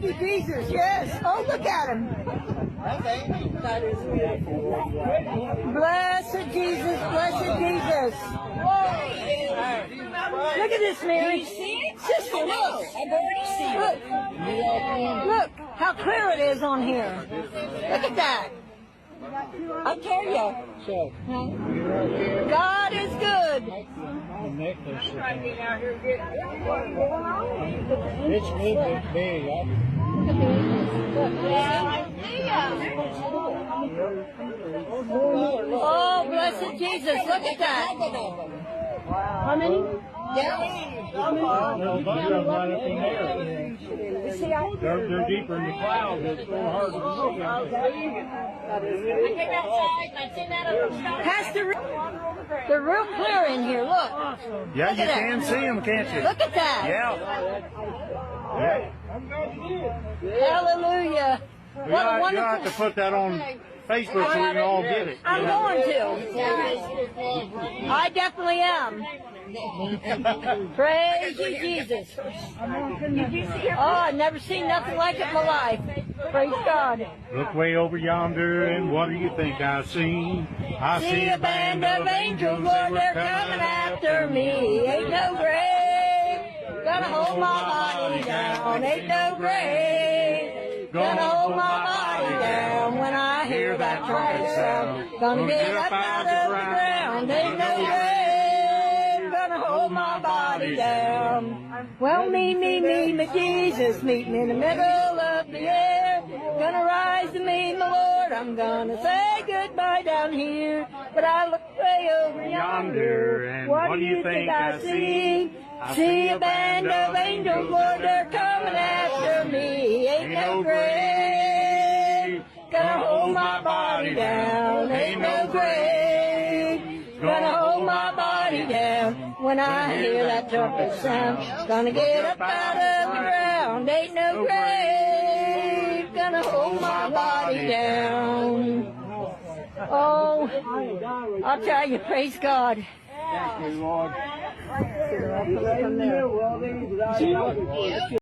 thank you, Jesus. Yes. Oh, look at him. That is beautiful. Blessed Jesus, blessed Jesus. Look at this, Mary. Sister, look. I've already seen it. Look how clear it is on here. Look at that. I tell you. God is good. It's big. Oh, blessed Jesus. Look at that. How many? They're deeper in the clouds. It's so hard to look at. Pastor, they're real clear in here. Look. Yeah, you can see them, can't you? Look at that. Yeah. Hallelujah. What a You wonderful. have to put that on Facebook so we can all get it. I'm going to. I definitely am. Praise you, Jesus. Oh, I've never seen nothing like it in my life. Praise God. Look way over yonder, and what do you think I see? I See a band of angels, Lord, they're coming after me. Ain't no grave gonna hold my body down. Ain't no grave gonna hold my body down when I hear that trumpet sound. Gonna get up out of the ground. Ain't no grave gonna hold my body down. Well, me, Jesus, meet me in the middle of the air. Gonna rise to meet my Lord. I'm gonna say goodbye down here, but I look way over yonder. And What do you think I see? See a band of angels, Lord, they're coming after me. Ain't no grave gonna hold my body down. Ain't no grave gonna hold my body down when I hear that trumpet sound. Gonna get up out of the ground. Ain't no grave gonna hold my body down. Oh, I'll tell you, praise God. Thank you, Lord.